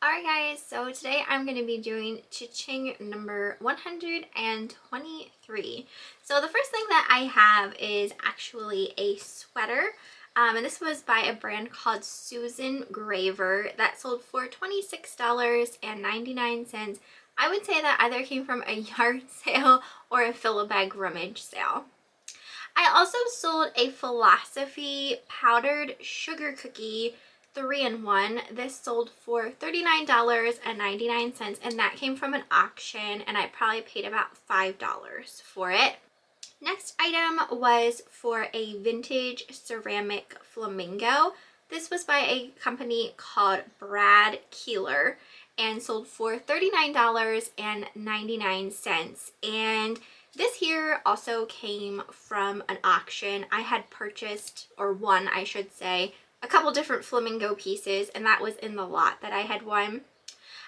Alright guys, so today I'm going to be doing CHING number 123. So the first thing that I have is actually a sweater. And this was by a brand called Susan Graver that sold for $26.99. I would say that either came from a yard sale or a fill-a-bag rummage sale. I also sold a Philosophy powdered sugar cookie 3-in-1. This sold for $39.99 and that came from an auction and I probably paid about $5 for it. Next item was for a vintage ceramic flamingo. This was by a company called Brad Keeler and sold for $39.99. And this here also came from an auction. I had purchased, or won I should say, a couple different flamingo pieces, and that was in the lot that I had won.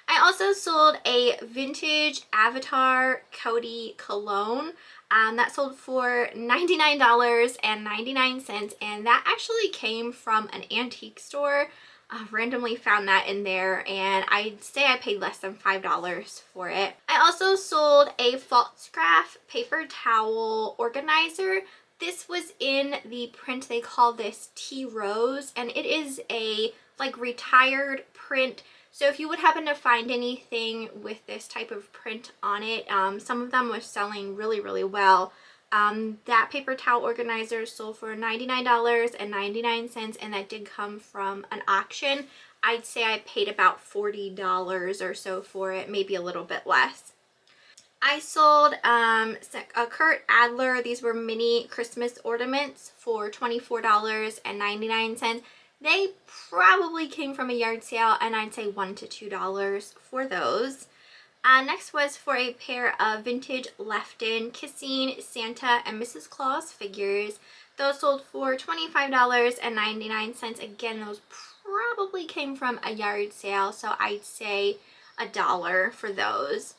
I also sold a vintage Avatar Coty cologne that sold for $99.99, and that actually came from an antique store. Randomly found that in there, and I'd say I paid less than $5 for it. I also sold a Falstaff paper towel organizer. This was in the print, they call this Tea Rose, and it is a like retired print. So if you would happen to find anything with this type of print on it, some of them were selling really well. That paper towel organizer sold for $99.99, and that did come from an auction. I'd say I paid about $40 or so for it, maybe a little bit less. I sold a Kurt Adler. These were mini Christmas ornaments for $24.99. They probably came from a yard sale, and I'd say $1 to $2 for those. Next was for a pair of vintage Lefton Kissing Santa and Mrs. Claus figures. Those sold for $25.99. Again, those probably came from a yard sale, so I'd say $1 for those.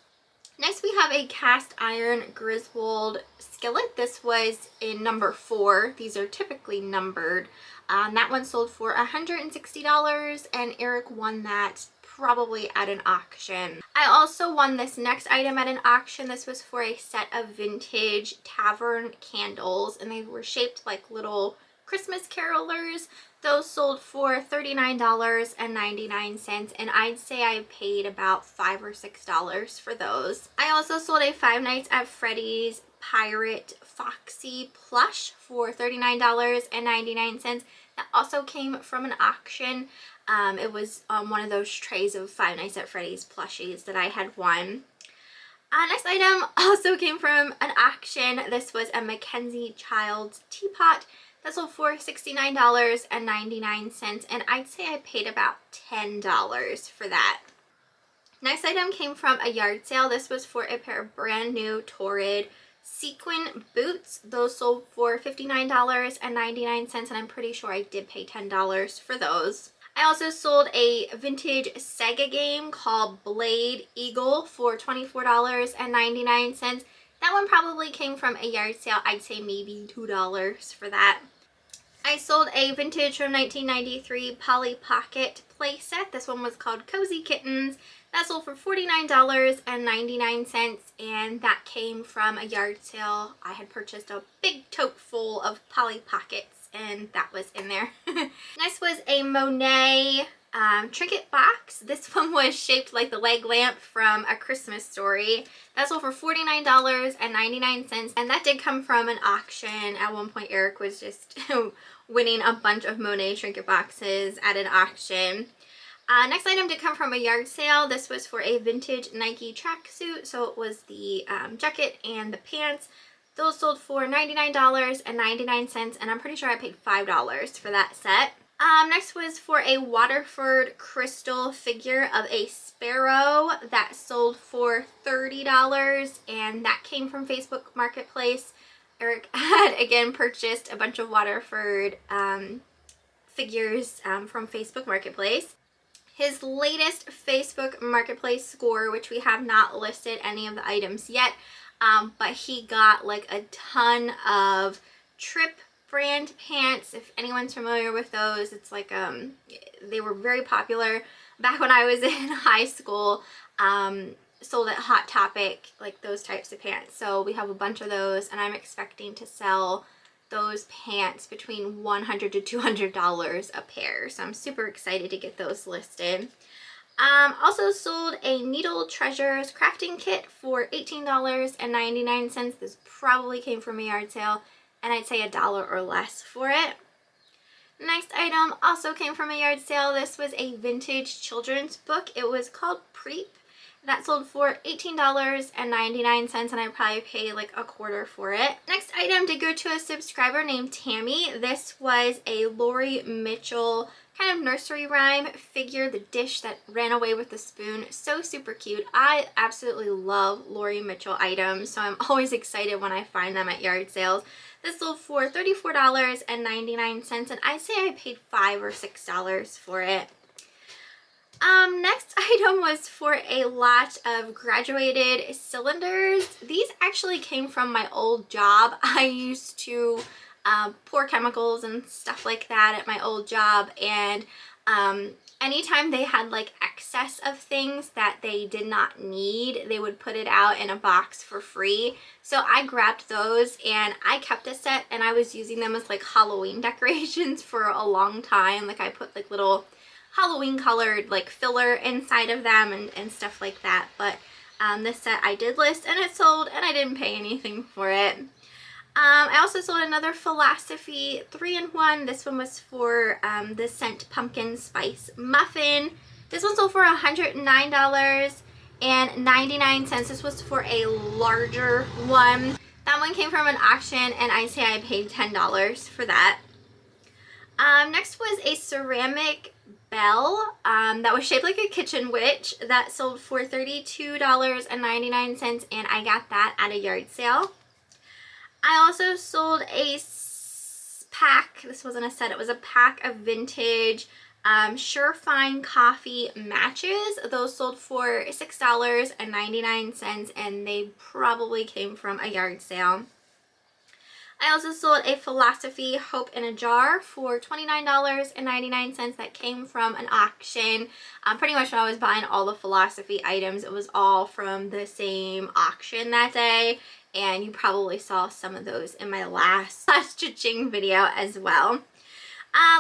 Next, we have a cast iron Griswold skillet. This was in number 4. These are typically numbered. That one sold for $160, and Eric won that probably at an auction. I also won this next item at an auction. This was for a set of vintage tavern candles, and they were shaped like little Christmas carolers. Those sold for $39.99, and I'd say I paid about $5 or $6 for those. I also sold a Five Nights at Freddy's Pirate Foxy plush for $39.99. That also came from an auction. It was one of those trays of Five Nights at Freddy's plushies that I had won. Next item also came from an auction. This was a Mackenzie Childs teapot. That sold for $69.99, and I'd say I paid about $10 for that. Next item came from a yard sale. This was for a pair of brand new Torrid sequin boots. Those sold for $59.99, and I'm pretty sure I did pay $10 for those. I also sold a vintage Sega game called Blade Eagle for $24.99. That one probably came from a yard sale. I'd say maybe $2 for that. I sold a vintage from 1993 Polly Pocket playset. This one was called Cozy Kittens. That sold for $49.99, and that came from a yard sale. I had purchased a big tote full of Polly Pockets, and that was in there. Next was a Monet trinket box. This one was shaped like the leg lamp from A Christmas Story. That sold for $49.99, and that did come from an auction. At one point, Eric was just winning a bunch of Monet trinket boxes at an auction. Next item did come from a yard sale. This was for a vintage Nike tracksuit, so it was the jacket and the pants. Those sold for $99.99, and I'm pretty sure I paid $5 for that set. Next was for a Waterford crystal figure of a sparrow that sold for $30, and that came from Facebook Marketplace. Eric had again purchased a bunch of Waterford figures from Facebook Marketplace. His latest Facebook Marketplace score, which we have not listed any of the items yet, but he got like a ton of Trip brand pants. If anyone's familiar with those, it's like they were very popular back when I was in high school, sold at Hot Topic, like those types of pants. So we have a bunch of those, and I'm expecting to sell those pants between $100 to $200 a pair. So I'm super excited to get those listed. Also sold a Needle Treasures crafting kit for $18.99. This probably came from a yard sale, and I'd say $1 or less for it. Next item also came from a yard sale. This was a vintage children's book. It was called Preep. That sold for $18.99, and I probably paid like a quarter for it. Next item did go to a subscriber named Tammy. This was a Lori Mitchell kind of nursery rhyme figure, the dish that ran away with the spoon. So super cute. I absolutely love Lori Mitchell items, so I'm always excited when I find them at yard sales. This sold for $34.99, and I'd say I paid $5 or $6 for it. Next item was for a lot of graduated cylinders. These actually came from my old job. I used to pour chemicals and stuff like that at my old job, and anytime they had like excess of things that they did not need, they would put it out in a box for free. So I grabbed those and I kept a set, and I was using them as like Halloween decorations for a long time. Like I put like little Halloween colored like filler inside of them and stuff like that. But this set I did list, and it sold, and I didn't pay anything for it. I also sold another Philosophy 3-in-1. This one was for the Scent Pumpkin Spice Muffin. This one sold for $109.99. This was for a larger one. That one came from an auction, and I'd say I paid $10 for that. Next was a ceramic bell that was shaped like a kitchen witch. That sold for $32.99, and I got that at a yard sale. I also sold a pack. This wasn't a set, it was a pack of vintage Surefine coffee matches. Those sold for $6.99, and they probably came from a yard sale. I also sold a Philosophy Hope in a Jar for $29.99. That came from an auction. Pretty much when I was buying all the Philosophy items, it was all from the same auction that day. And you probably saw some of those in my last CHING video as well.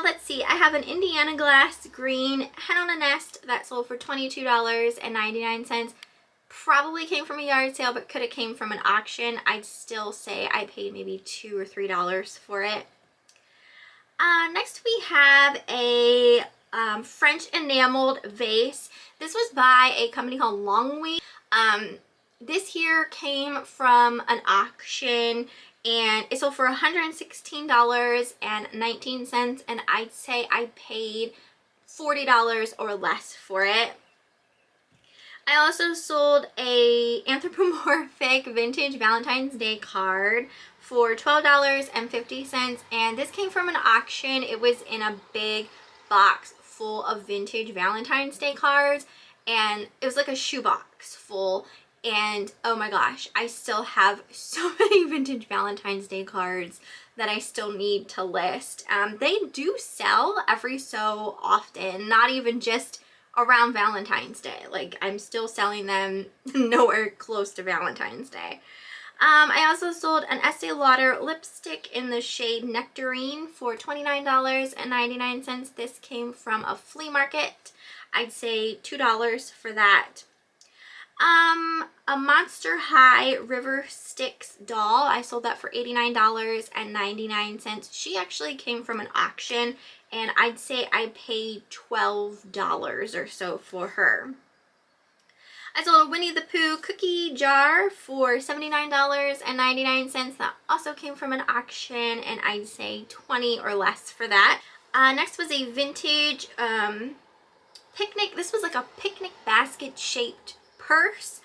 Let's see, I have an Indiana Glass Green Hen on a Nest that sold for $22.99. Probably came from a yard sale, but could have came from an auction. I'd still say I paid maybe $2 or $3 for it. Next we have a French enameled vase. This was by a company called Longwy. This here came from an auction, and it sold for $116.19, and I'd say I paid $40 or less for it. I also sold a anthropomorphic vintage Valentine's Day card for $12.50, and this came from an auction. It was in a big box full of vintage Valentine's Day cards, and it was like a shoebox full. And oh my gosh, I still have so many vintage Valentine's Day cards that I still need to list. They do sell every so often, not even just around Valentine's Day. Like, I'm still selling them nowhere close to Valentine's Day. I also sold an Estee Lauder lipstick in the shade Nectarine for $29.99. This came from a flea market. I'd say $2 for that. A Monster High River Styx doll. I sold that for $89.99. She actually came from an auction, and I'd say I paid $12 or so for her. I sold a Winnie the Pooh cookie jar for $79.99. That also came from an auction, and I'd say $20 or less for that. Next was a vintage picnic. This was like a picnic basket shaped purse.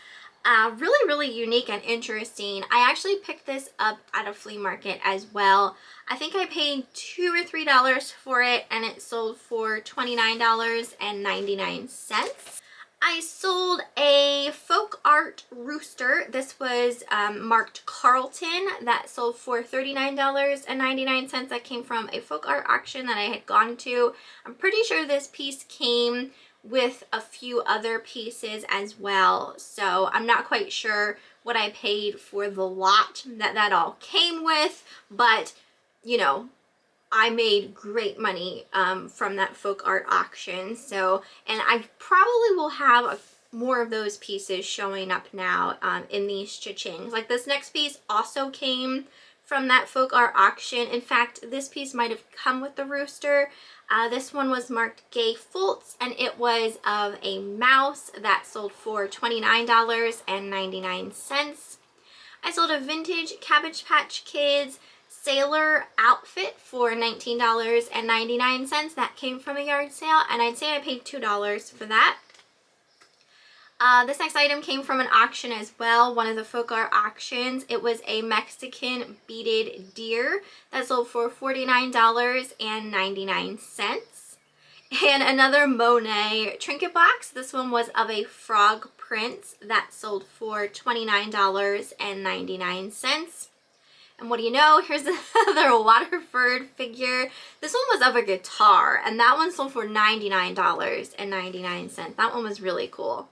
Really unique and interesting. I actually picked this up at a flea market as well. I think I paid $2 or $3 for it, and it sold for $29.99. I sold a folk art rooster. This was marked Carlton. That sold for $39.99. That came from a folk art auction that I had gone to. I'm pretty sure this piece came with a few other pieces as well. So I'm not quite sure what I paid for the lot that all came with, but you know, I made great money from that folk art auction. So, and I probably will have more of those pieces showing up now in these cha-chings. Like this next piece also came from that folk art auction. In fact, this piece might have come with the rooster. This one was marked Gay Fultz, and it was of a mouse that sold for $29.99. I sold a vintage Cabbage Patch Kids sailor outfit for $19.99. That came from a yard sale, and I'd say I paid $2 for that. This next item came from an auction as well, one of the folk art auctions. It was a Mexican beaded deer that sold for $49.99. And another Monet trinket box. This one was of a frog print that sold for $29.99. And what do you know? Here's another Waterford figure. This one was of a guitar, and that one sold for $99.99. That one was really cool.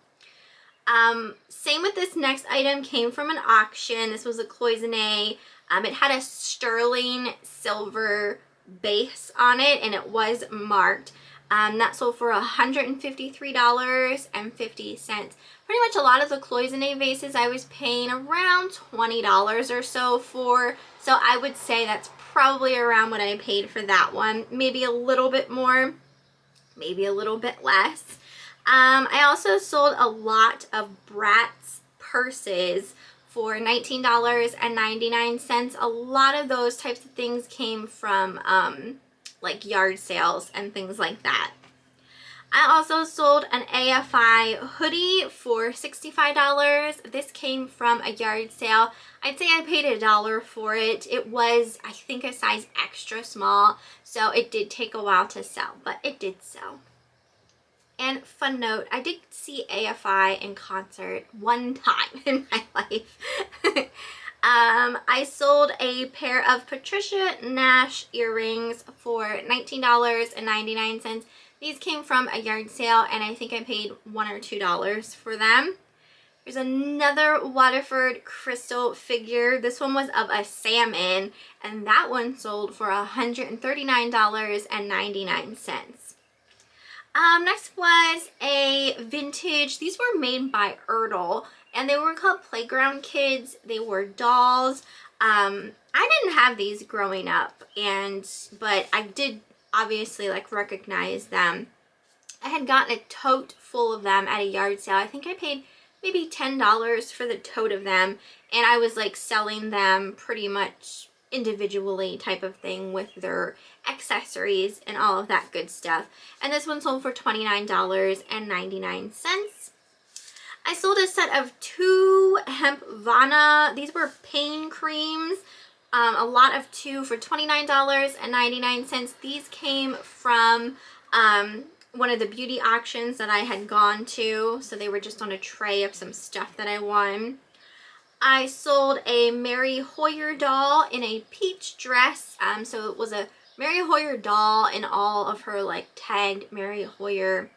Same with this next item, came from an auction. This was a cloisonne. It had a sterling silver base on it, and it was marked. That sold for $153.50. Pretty much a lot of the cloisonne vases I was paying around $20 or so for. So I would say that's probably around what I paid for that one. Maybe a little bit more, maybe a little bit less. I also sold a lot of Bratz purses for $19.99. A lot of those types of things came from like yard sales and things like that. I also sold an AFI hoodie for $65. This came from a yard sale. I'd say I paid $1 for it. It was, I think, a size extra small, so it did take a while to sell, but it did sell. And fun note, I did see AFI in concert one time in my life. I sold a pair of Patricia Nash earrings for $19.99. These came from a yard sale, and I think I paid $1 or $2 for them. There's another Waterford crystal figure. This one was of a salmon, and that one sold for $139.99. Next was a vintage, these were made by Erdl, and they were called Playground Kids. They were dolls. I didn't have these growing up, but I did obviously like recognize them. I had gotten a tote full of them at a yard sale. I think I paid maybe $10 for the tote of them, and I was like selling them pretty much individually type of thing with their accessories and all of that good stuff. And this one sold for $29.99. I sold a set of 2 hemp Vana. These were pain creams. A lot of 2 for $29.99. These came from one of the beauty auctions that I had gone to. So they were just on a tray of some stuff that I won. I sold a Mary Hoyer doll in a peach dress. So it was a Mary Hoyer doll in all of her like tagged Mary Hoyer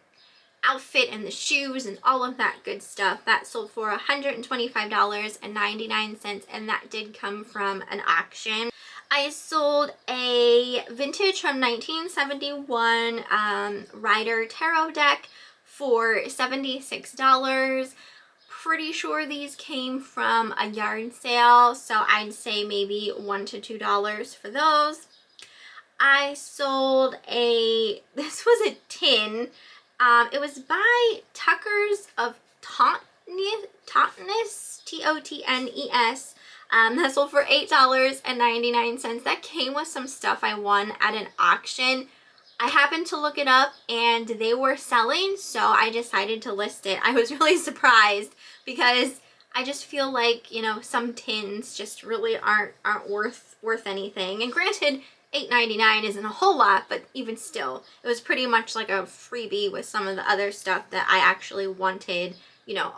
outfit and the shoes and all of that good stuff. That sold for $125.99, and that did come from an auction. I sold a vintage from 1971 Rider Tarot deck for $76. Pretty sure these came from a yard sale, so I'd say maybe $1 to $2 for those. I sold this was a tin. It was by Tuckers of Totnes, T-O-T-N-E-S. That sold for $8.99. That came with some stuff I won at an auction. I happened to look it up and they were selling, so I decided to list it. I was really surprised because I just feel like, you know, some tins just really aren't worth anything. And granted, $8.99 isn't a whole lot, but even still, it was pretty much like a freebie with some of the other stuff that I actually wanted, you know,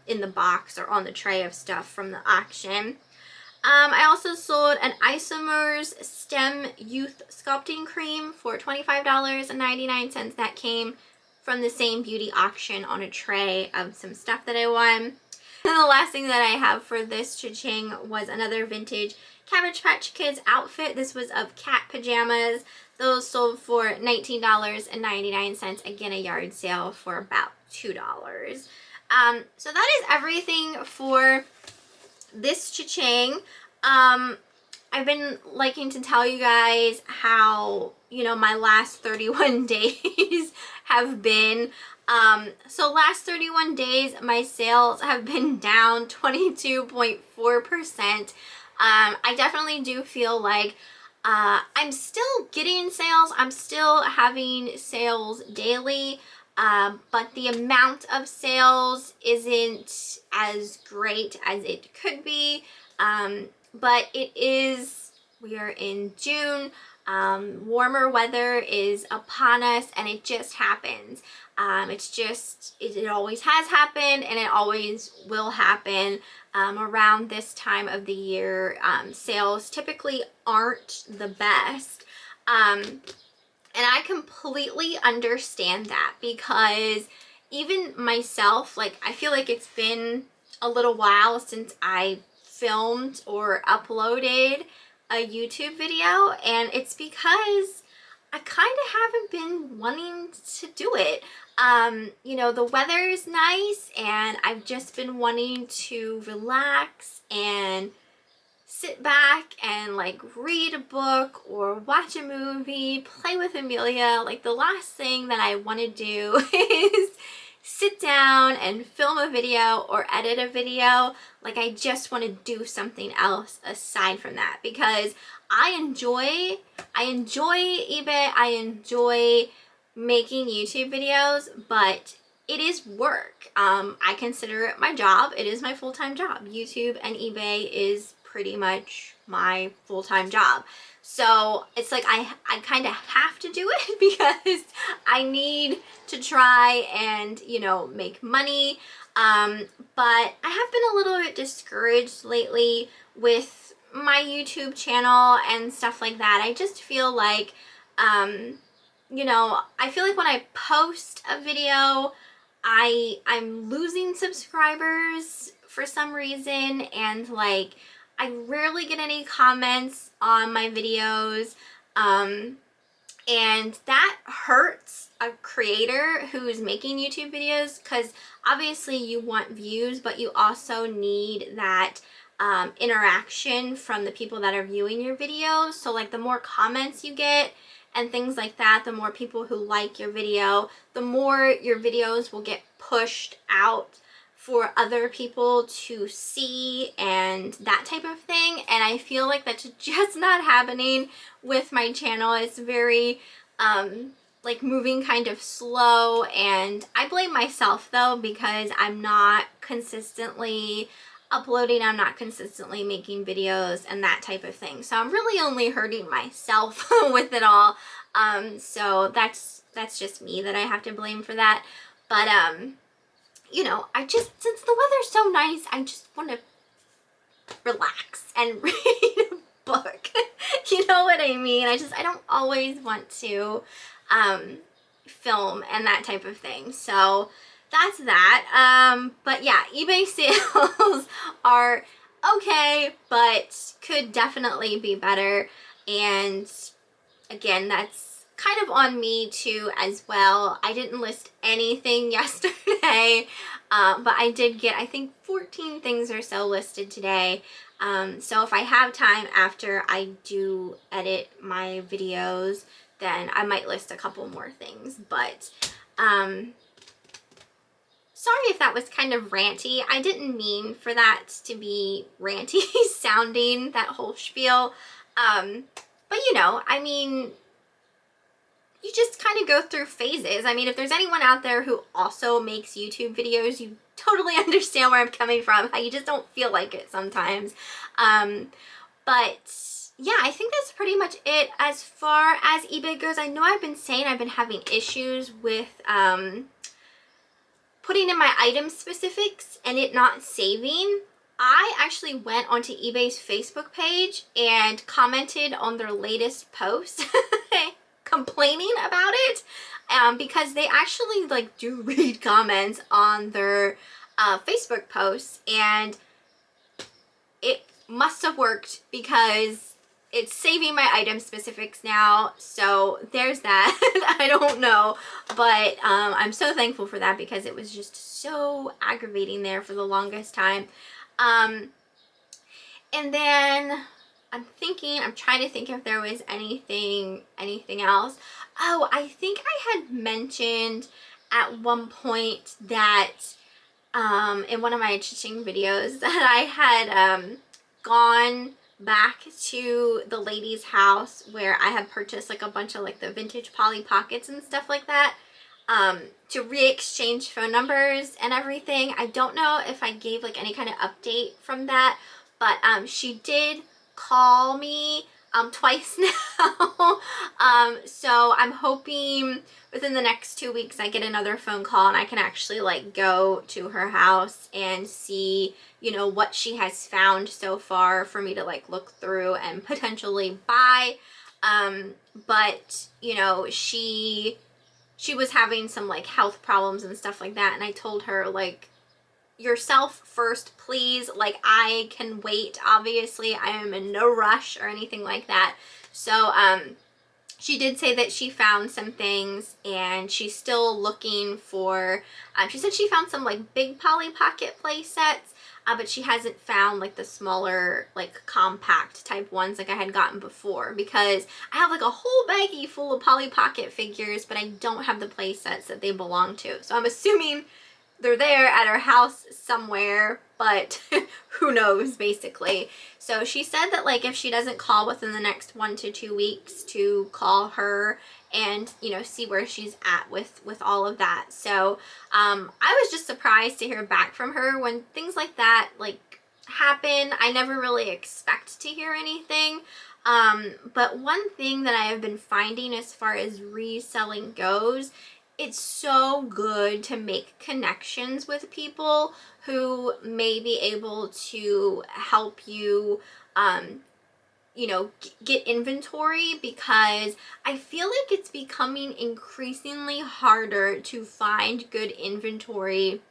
in the box or on the tray of stuff from the auction. I also sold an Isomers Stem Youth Sculpting Cream for $25.99. That came from the same beauty auction on a tray of some stuff that I won. And the last thing that I have for this cha-ching was another vintage Cabbage Patch Kids outfit. This was of cat pajamas. Those sold for $19.99. Again, a yard sale for about $2. So that is everything for this cha-ching. I've been liking to tell you guys how, you know, my last 31 days have been. So last 31 days, my sales have been down 22.4%. I definitely do feel like I'm still getting sales. I'm still having sales daily, but the amount of sales isn't as great as it could be. But it is, we are in June. Warmer weather is upon us, and it just happens. It always has happened, and it always will happen. Around this time of the year, sales typically aren't the best. And I completely understand that, because even myself, like, I feel like it's been a little while since I filmed or uploaded a YouTube video, and it's because I kind of haven't been wanting to do it. You know, the weather is nice, and I've just been wanting to relax and sit back and like read a book or watch a movie, play with Amelia. Like, the last thing that I want to do is sit down and film a video or edit a video. Like, I just want to do something else aside from that, because I enjoy eBay. I enjoy making YouTube videos, but it is work. I consider it my job. It is my full-time job. YouTube and eBay is pretty much my full-time job. So it's like I kind of have to do it because I need to try and, you know, make money. But I have been a little bit discouraged lately with my YouTube channel and stuff like that. I just feel like, you know, I feel like when I post a video, I'm losing subscribers for some reason, and like, I rarely get any comments on my videos, and that hurts a creator who's making YouTube videos, because obviously you want views, but you also need that interaction from the people that are viewing your videos. So like, the more comments you get and things like that, the more people who like your video, the more your videos will get pushed out for other people to see and that type of thing. And I feel like that's just not happening with my channel. It's very like moving kind of slow, and I blame myself though, because I'm not consistently uploading, I'm not consistently making videos and that type of thing. So I'm really only hurting myself with it all. So that's just me that I have to blame for that. But you know, since the weather's so nice, I just want to relax and read a book. You know what I mean? I don't always want to film and that type of thing. So that's that. But yeah, eBay sales are okay, but could definitely be better. And again, that's kind of on me too as well. I didn't list anything yesterday, but I did get, I think, 14 things or so listed today. So if I have time after I do edit my videos, then I might list a couple more things. But sorry if that was kind of ranty. I didn't mean for that to be ranty sounding, that whole spiel. But you know, I mean, you just kind of go through phases. I mean, if there's anyone out there who also makes YouTube videos, you totally understand where I'm coming from, how you just don't feel like it sometimes. But yeah, I think that's pretty much it as far as eBay goes. I know I've been saying I've been having issues with putting in my item specifics and it not saving. I actually went onto eBay's Facebook page and commented on their latest post complaining about it, because they actually like do read comments on their Facebook posts, and it must have worked because it's saving my item specifics now. So there's that. I don't know, but I'm so thankful for that because it was just so aggravating there for the longest time. And then I'm trying to think if there was anything else. Oh, I think I had mentioned at one point that in one of my CHING videos that I had gone back to the lady's house where I had purchased like a bunch of like the vintage Polly Pockets and stuff like that, to re-exchange phone numbers and everything. I don't know if I gave like any kind of update from that, but she did call me twice now. So I'm hoping within the next 2 weeks I get another phone call and I can actually like go to her house and see, you know, what she has found so far for me to like look through and potentially buy. But you know, she was having some like health problems and stuff like that, and I told her like, yourself first, please. Like, I can wait. Obviously, I am in no rush or anything like that. So, she did say that she found some things and she's still looking for, she said she found some like big Polly Pocket play sets, but she hasn't found like the smaller, like compact type ones like I had gotten before, because I have like a whole baggie full of Polly Pocket figures, but I don't have the play sets that they belong to. So I'm assuming they're there at her house somewhere, but who knows, basically. So she said that like if she doesn't call within the next 1 to 2 weeks, to call her and, you know, see where she's at with all of that. So I was just surprised to hear back from her. When things like that like happen, I never really expect to hear anything. But one thing that I have been finding as far as reselling goes, it's so good to make connections with people who may be able to help you, you know, get inventory, because I feel like it's becoming increasingly harder to find good inventory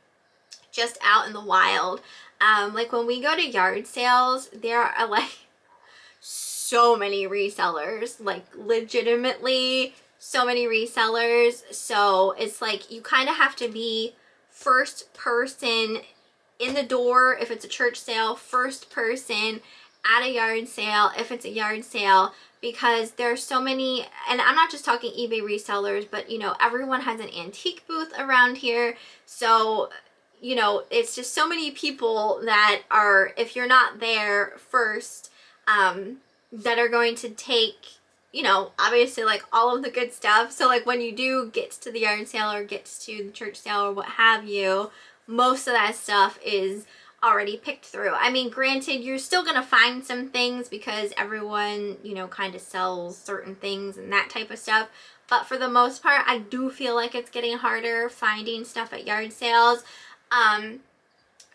just out in the wild. Like when we go to yard sales, there are like so many resellers, like legitimately so many resellers. So it's like you kind of have to be first person in the door if it's a church sale, first person at a yard sale if it's a yard sale, because there's so many. And I'm not just talking eBay resellers, but you know, everyone has an antique booth around here. So you know, it's just so many people that are, if you're not there first, that are going to take, you know, obviously like all of the good stuff. So like when you do get to the yard sale or get to the church sale or what have you, most of that stuff is already picked through. I mean, granted, you're still gonna find some things because everyone, you know, kind of sells certain things and that type of stuff. But for the most part, I do feel like it's getting harder finding stuff at yard sales.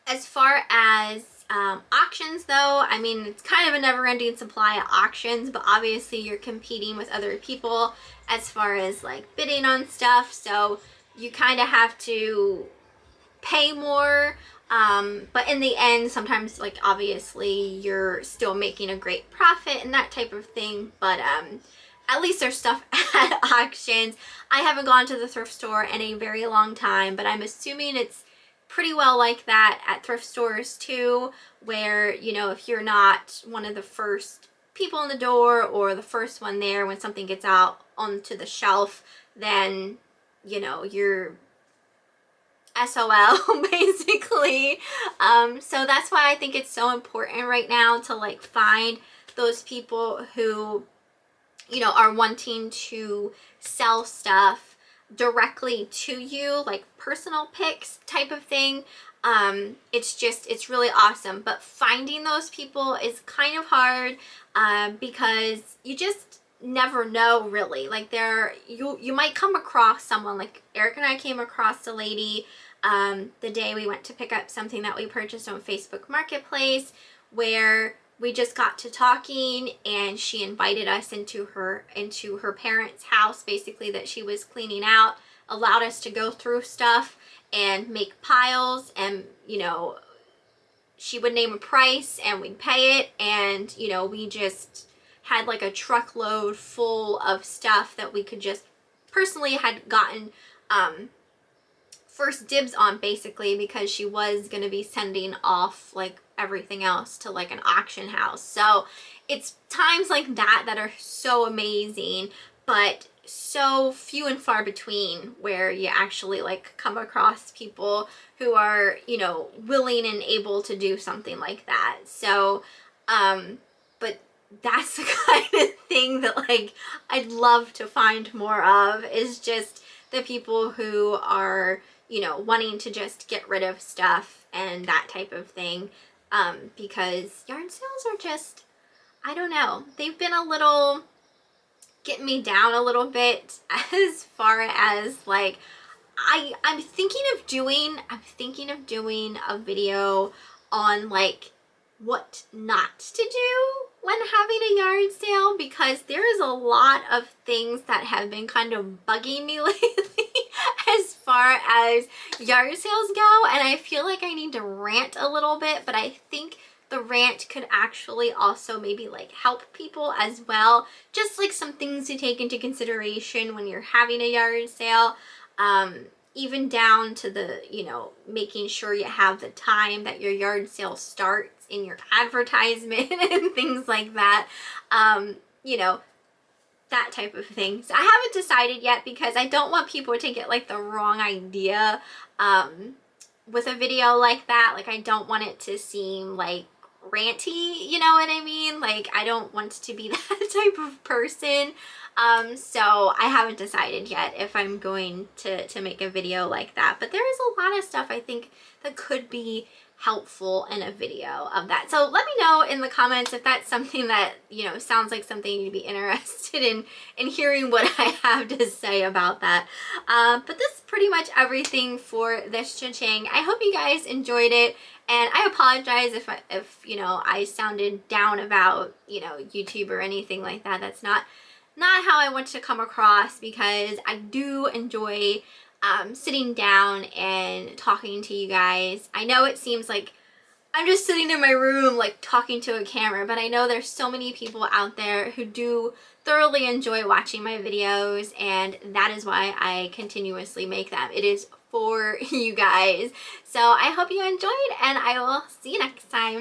As far as auctions though, I mean, it's kind of a never-ending supply of auctions, but obviously you're competing with other people as far as like bidding on stuff, so you kind of have to pay more, but in the end sometimes like obviously you're still making a great profit and that type of thing. But at least there's stuff at auctions. I haven't gone to the thrift store in a very long time, but I'm assuming it's pretty well like that at thrift stores too, where, you know, if you're not one of the first people in the door or the first one there when something gets out onto the shelf, then, you know, you're SOL basically. So that's why I think it's so important right now to like find those people who, you know, are wanting to sell stuff directly to you, like personal picks type of thing. It's really awesome, but finding those people is kind of hard, because you just never know really. Like you might come across someone, like Eric and I came across a lady the day we went to pick up something that we purchased on Facebook Marketplace, where we just got to talking, and she invited us into her parents' house, basically, that she was cleaning out, allowed us to go through stuff and make piles, and, you know, she would name a price and we'd pay it, and, you know, we just had like a truckload full of stuff that we could just personally had gotten first dibs on, basically, because she was going to be sending off like everything else to like an auction house. So it's times like that that are so amazing, but so few and far between where you actually like come across people who are, you know, willing and able to do something like that. So but that's the kind of thing that like I'd love to find more of, is just the people who are, you know, wanting to just get rid of stuff and that type of thing, because yard sales are just, I don't know, they've been a little, getting me down a little bit as far as like, I'm thinking of doing a video on like what not to do when having a yard sale, because there is a lot of things that have been kind of bugging me lately as far as yard sales go, and I feel like I need to rant a little bit, but I think the rant could actually also maybe like help people as well, just like some things to take into consideration when you're having a yard sale, even down to the, you know, making sure you have the time that your yard sale starts in your advertisement and things like that, you know, that type of thing. So I haven't decided yet, because I don't want people to get like the wrong idea with a video like that. Like, I don't want it to seem like ranty, you know what I mean? Like, I don't want to be that type of person. So I haven't decided yet if I'm going to make a video like that, but there is a lot of stuff I think that could be helpful in a video of that. So let me know in the comments if that's something that, you know, sounds like something you'd be interested in hearing what I have to say about that. But this is pretty much everything for this CHING. I hope you guys enjoyed it, and I apologize if you know, I sounded down about, you know, YouTube or anything like that. That's not how I want to come across, because I do enjoy sitting down and talking to you guys. I know it seems like I'm just sitting in my room like talking to a camera, but I know there's so many people out there who do thoroughly enjoy watching my videos, and that is why I continuously make them. It is for you guys. So I hope you enjoyed, and I will see you next time.